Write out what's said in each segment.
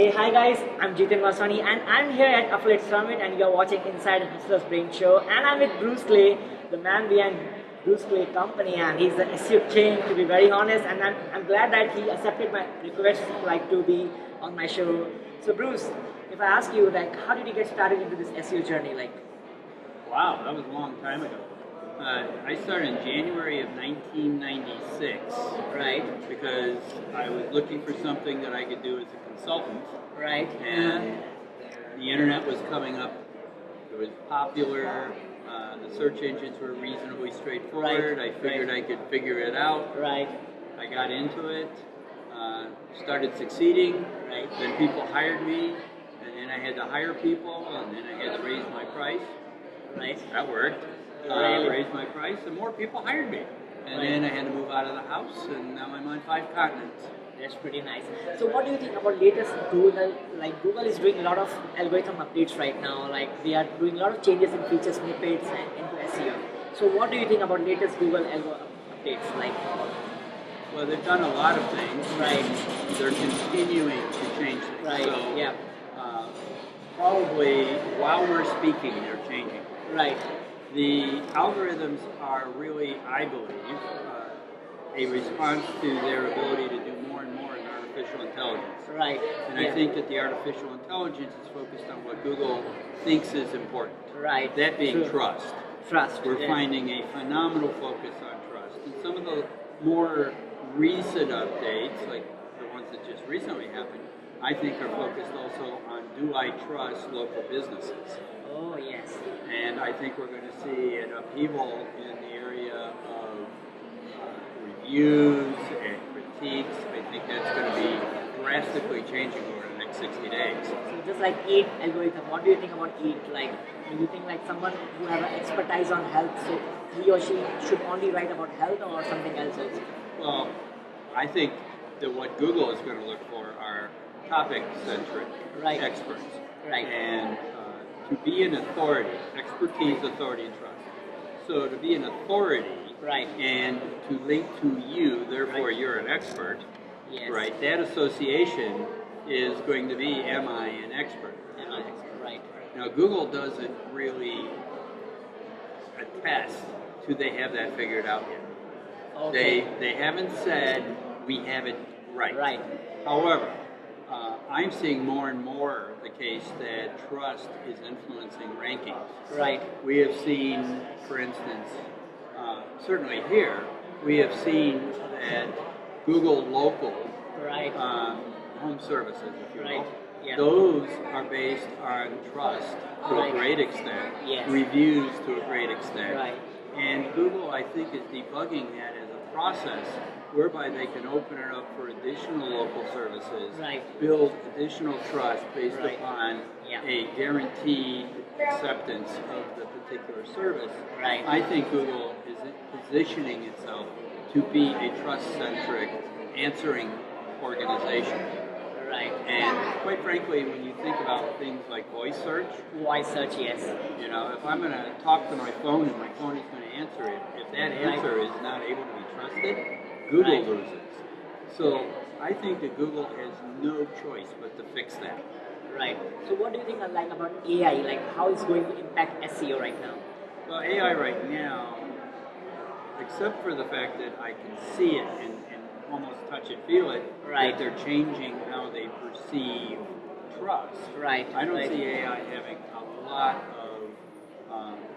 Hey, hi guys, I'm Jitendra Vaswani and I'm here at Affiliate Summit and you're watching Inside Hustler's Brain Show and I'm with Bruce Clay, the man behind Bruce Clay Company, and he's the SEO king, to be very honest, and I'm glad that he accepted my request to be on my show. So Bruce, if I ask you how did you get started into this SEO journey? Wow, that was a long time ago. I started in January of 1996. Right. Because I was looking for something that I could do as a consultant. Right. And the internet was coming up. It was popular. The search engines were reasonably straightforward. Right. I figured I could figure it out. Right. I got into it. Started succeeding. Right. Then people hired me. And then I had to hire people. And then I had to raise my price. Right. That worked. Really? Raised my price, and more people hired me. And then I had to move out of the house, and now I'm on 5 continents. That's pretty nice. So what do you think about latest Google? Google is doing a lot of algorithm updates right now. They are doing a lot of changes in feature snippets and into SEO. So what do you think about latest Google algo updates? Well, they've done a lot of things. Right. They're continuing to change things. Right. So, yeah. Probably while we're speaking, they're changing. Right. The algorithms are really, I believe, a response to their ability to do more and more in artificial intelligence. Right. And I think that the artificial intelligence is focused on what Google thinks is important. Right. That being True. trust. Trust. We're finding a phenomenal focus on trust. And some of the more recent updates, like the ones that just recently happened, I think are focused also on do I trust local businesses? Oh, yes. And I think we're going to see an upheaval in the area of reviews and critiques. I think that's going to be drastically changing over the next 60 days. So just like EAT algorithm, what do you think about EAT? Do you think someone who have an expertise on health, so he or she should only write about health or something else also? Well, I think that what Google is going to look for are topic-centric experts. Right. And to be an authority, expertise, authority, and trust. So to be an authority, right, and to link to you, therefore you're an expert, yes, right? That association is going to be, am I an expert? Am I an expert? Right. Now Google doesn't really attest to they have that figured out yet. Okay. They haven't said we have it right. Right. However, I'm seeing more and more the case that trust is influencing rankings. Right. We have seen, for instance, certainly here, we have seen that Google local home services, if you will, those are based on trust to a great extent, reviews to a great extent, and Google, I think, is debugging that as a process whereby they can open it up for additional local services, build additional trust based upon a guaranteed acceptance of the particular service. I think Google is positioning itself to be a trust-centric answering organization. And quite frankly, when you think about things like voice search, yes. You know, if I'm going to talk to my phone and my phone is going to answer it, if that answer is not able to be trusted, Google loses. So I think that Google has no choice but to fix that. Right. So what do you think about AI? How it's going to impact SEO right now? Well, AI right now, except for the fact that I can see it and almost touch it, feel it, that they're changing how they perceive trust. Right. I don't see AI having a lot of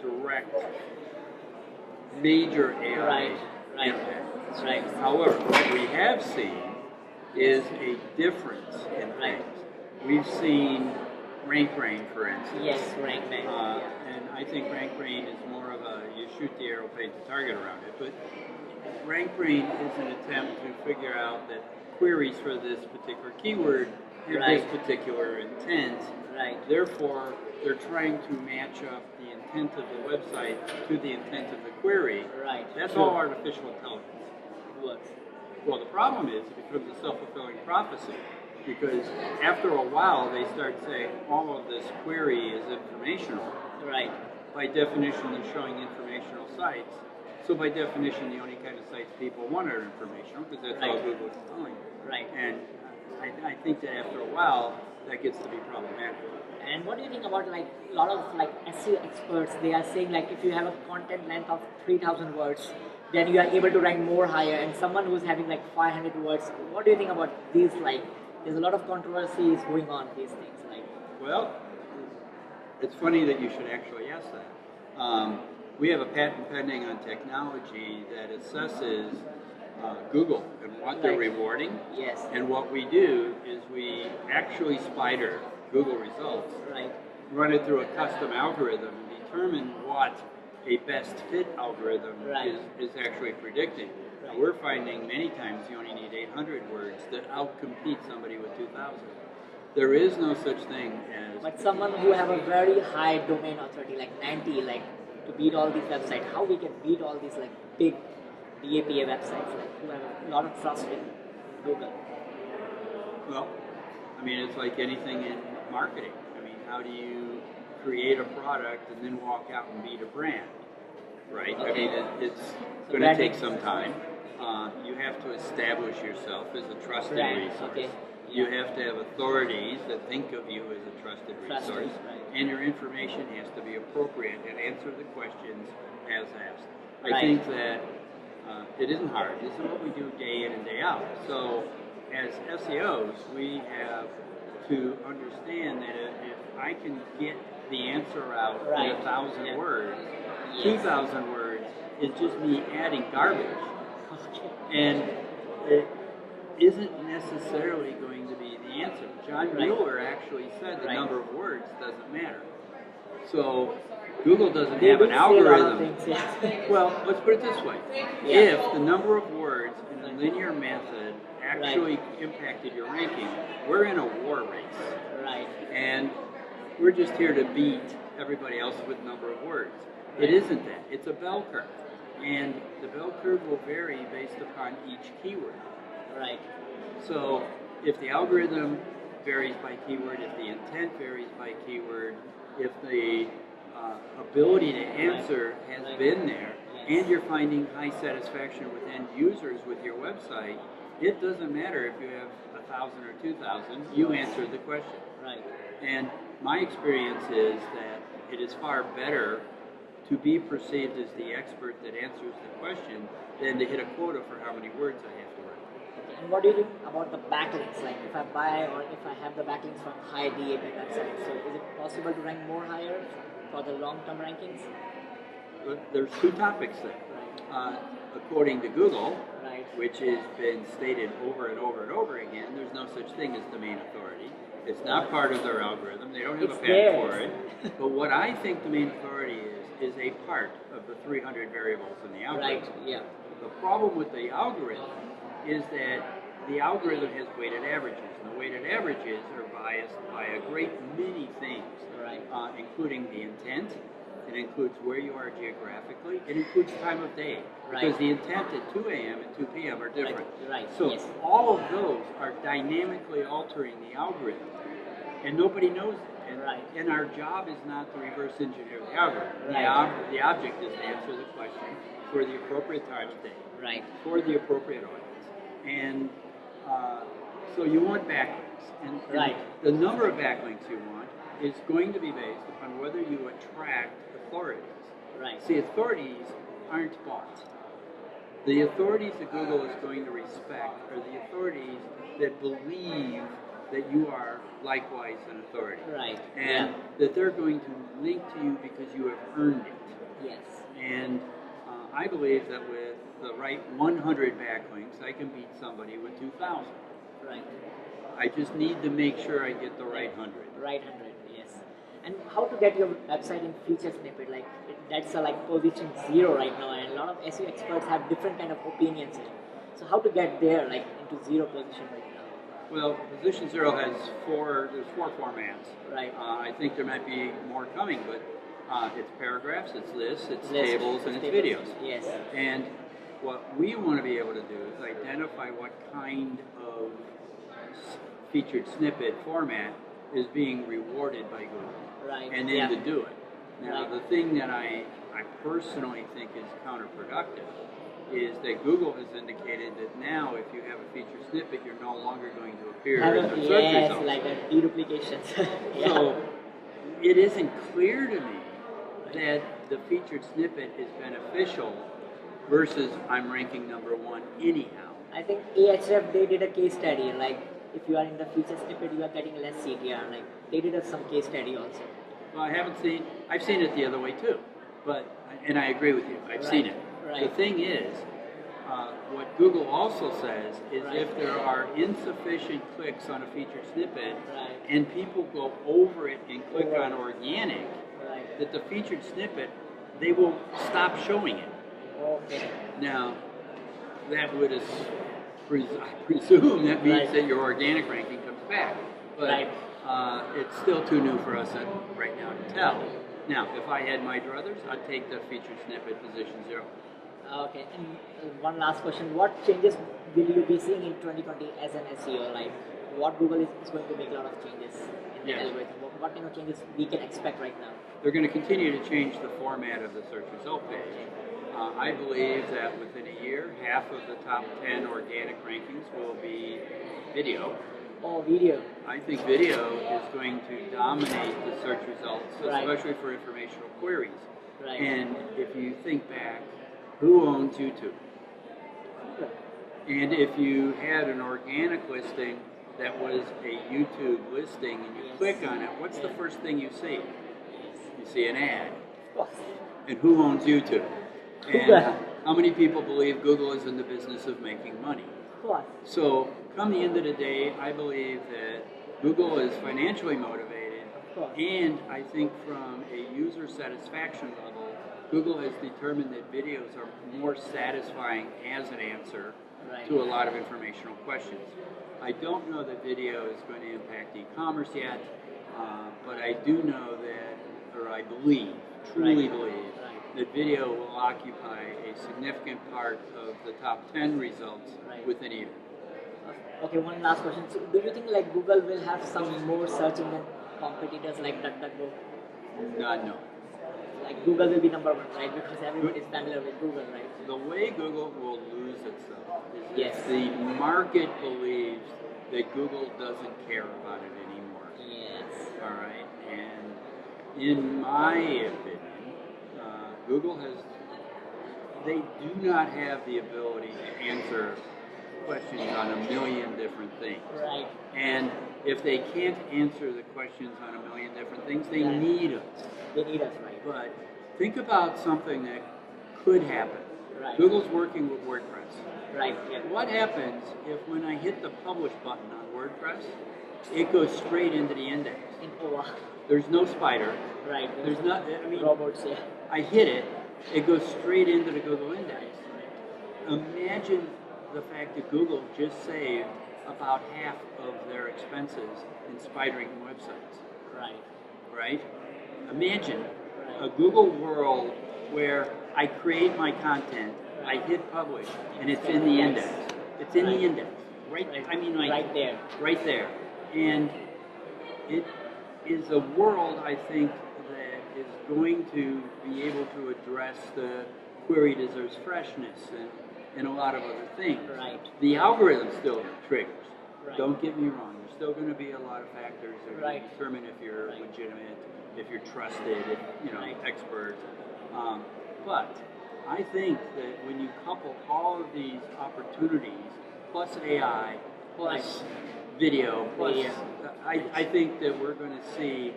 direct, major AI impact. However, what we have seen is a difference in things. We've seen rank brain, for instance. Yes, rank brain. And I think rank brain is more of a, you shoot the arrow, paint the target around it. But rank brain is an attempt to figure out that queries for this particular keyword have this particular intent. Therefore, they're trying to match up the intent of the website to the intent of the query. That's all artificial intelligence. Well, the problem is it becomes a self-fulfilling prophecy, because after a while they start saying all of this query is informational. By definition, they're showing informational sites. So by definition, the only kind of sites people want are informational, because that's all Google is telling you. And I think that after a while, that gets to be problematic. And what do you think about like a lot of like SEO experts? They are saying like if you have a content length of 3,000 words, then you are able to rank more higher. And someone who's having like 500 words, what do you think about these? Like, there's a lot of controversies going on these things. Like, well, it's funny that you should actually ask that. We have a patent pending on technology that assesses Google and what they're rewarding. Yes. And what we do is we actually spider Google results, run it through a custom algorithm, and determine what a best fit algorithm is actually predicting. Now, we're finding many times you only need 800 words to outcompete somebody with 2,000. There is no such thing as... But someone who have a very high domain authority, like 90, like to beat all these websites, how we can beat all these like big DAPA websites, like who have a lot of trust in Google? Well, I mean, it's like anything in marketing. I mean, how do you create a product and then walk out and beat a brand, right? Okay. I mean, it's going to take some time. You have to establish yourself as a trusted resource. Okay. You have to have authorities that think of you as a trusted resource, and your information has to be appropriate and answer the questions as asked. I think that it isn't hard. This is what we do day in and day out. So as SEOs, we have to understand that if I can get the answer out in 1,000 words, 2,000 words is just me adding garbage. And it isn't necessarily going to be the answer. John Mueller actually said the number of words doesn't matter. So Google doesn't have an algorithm. Well, let's put it this way. If the number of words in a linear method actually impacted your ranking, we're in a war race. And we're just here to beat everybody else with number of words. It isn't that. It's a bell curve. And the bell curve will vary based upon each keyword. So if the algorithm varies by keyword, if the intent varies by keyword, if the ability to answer has been there, and you're finding high satisfaction with end users with your website, it doesn't matter if you have 1,000 or 2,000, you answered the question. And my experience is that it is far better to be perceived as the expert that answers the question than to hit a quota for how many words I have to write. And what do you do about the backlinks? Like if I buy or if I have the backlinks from high DAP websites, so is it possible to rank more higher for the long-term rankings? There's two topics there. According to Google, which has been stated over and over and over again, there's no such thing as domain authority. It's not part of their algorithm. They don't have a patent for it. But what I think domain authority is a part of the 300 variables in the algorithm. The problem with the algorithm is that the algorithm has weighted averages, and the weighted averages are biased by a great many things, including the intent. It includes where you are geographically. It includes time of day, because the intent at 2 a.m. and 2 p.m. are different. So all of those are dynamically altering the algorithm, and nobody knows it. And our job is not to reverse engineer the algorithm. The object is to answer the question for the appropriate time of day, for the appropriate audience. And so you want backlinks. And the number of backlinks you want is going to be based upon whether you attract authorities. See, authorities aren't bought. The authorities that Google is going to respect are the authorities that believe that you are likewise an authority. And that they're going to link to you because you have earned it. And I believe that with the right 100 backlinks, I can beat somebody with 2,000. I just need to make sure I get the right 100. And how to get your website in feature snippet? Like that's like position 0 right now, and a lot of SEO experts have different kind of opinions. So how to get there, like into 0 position right now? Well, position 0 has there's four formats. I think there might be more coming, but it's paragraphs, it's lists, it's tables, and it's videos. And what we want to be able to do is identify what kind of featured snippet format is being rewarded by Google, and then to do it. Now, the thing that I I personally think is counterproductive is that Google has indicated that now if you have a featured snippet, you're no longer going to appear in the search results. Like a deduplications. Yeah. So it isn't clear to me that the featured snippet is beneficial versus I'm ranking #1 anyhow. I think AHF, they did a case study, like if you are in the featured snippet, you are getting less CTR. Like they did some case study also. Well, I've seen it the other way too, and I agree with you, I've seen it. Right. The thing is, what Google also says is if there are insufficient clicks on a featured snippet and people go over it and click on organic, that the featured snippet, they will stop showing it. Okay. Now, that would I presume that means that your organic ranking comes back. But it's still too new for us right now to tell. Now, if I had my druthers, I'd take the featured snippet position 0. Okay, and one last question. What changes will you be seeing in 2020 as an SEO? Like, what Google is going to make a lot of changes in the algorithm? What kind of changes we can expect right now? They're going to continue to change the format of the search result page. I believe that within a year, half of the top 10 organic rankings will be video. Oh, video. I think video is going to dominate the search results, especially for informational queries. Right. And if you think back, who owns YouTube? And if you had an organic listing that was a YouTube listing and you click on it, what's the first thing you see? You see an ad. Of course. And who owns YouTube? And how many people believe Google is in the business of making money? Of course. So, come the end of the day, I believe that Google is financially motivated, and I think from a user satisfaction level, Google has determined that videos are more satisfying as an answer to a lot of informational questions. I don't know that video is going to impact e-commerce yet, but I do know that, or I believe, truly believe, that video will occupy a significant part of the top 10 results within a year. Okay, one last question. So, do you think like Google will have some more search engine competitors like DuckDuckGo? No. Like Google will be #1, right? Because everyone is familiar with Google, right? The way Google will lose itself is Yes. the market believes that Google doesn't care about it anymore. Yes. All right, and in my opinion, Google they do not have the ability to answer questions on a million different things. Right. And if they can't answer the questions on a million different things, they need us. They need us, right? But think about something that could happen. Right. Google's working with WordPress. Right. Yeah. What happens if when I hit the publish button on WordPress, it goes straight into the index? There's no spider. Right. There's not. I mean, robots. Yeah. I hit it. It goes straight into the Google index. Imagine the fact that Google just saved about half of their expenses in spider-ranking websites. Right? Imagine a Google world where I create my content, I hit publish, and it's in the index. It's in the index. Right? I mean, like right there. Right there. And it is a world, I think, that is going to be able to address the query deserves freshness and a lot of other things. Right. The algorithm still triggers. Right. Don't get me wrong. There's still going to be a lot of factors that are going to determine if you're legitimate, if you're trusted, if expert. But I think that when you couple all of these opportunities, plus AI, plus video, plus I think that we're going to see,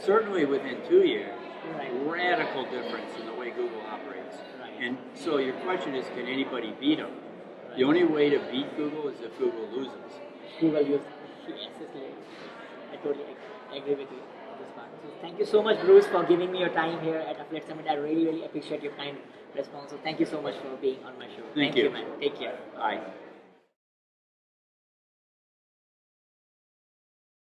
certainly within 2 years, radical difference in the way Google operates. And so your question is, can anybody beat them? The only way to beat Google is if Google loses. Google loses. Yes, I totally agree with you on this part. So thank you so much, Bruce, for giving me your time here at Affiliate Summit. I really, really appreciate your kind response. So thank you so much for being on my show. Thank you, man. Take care. Bye.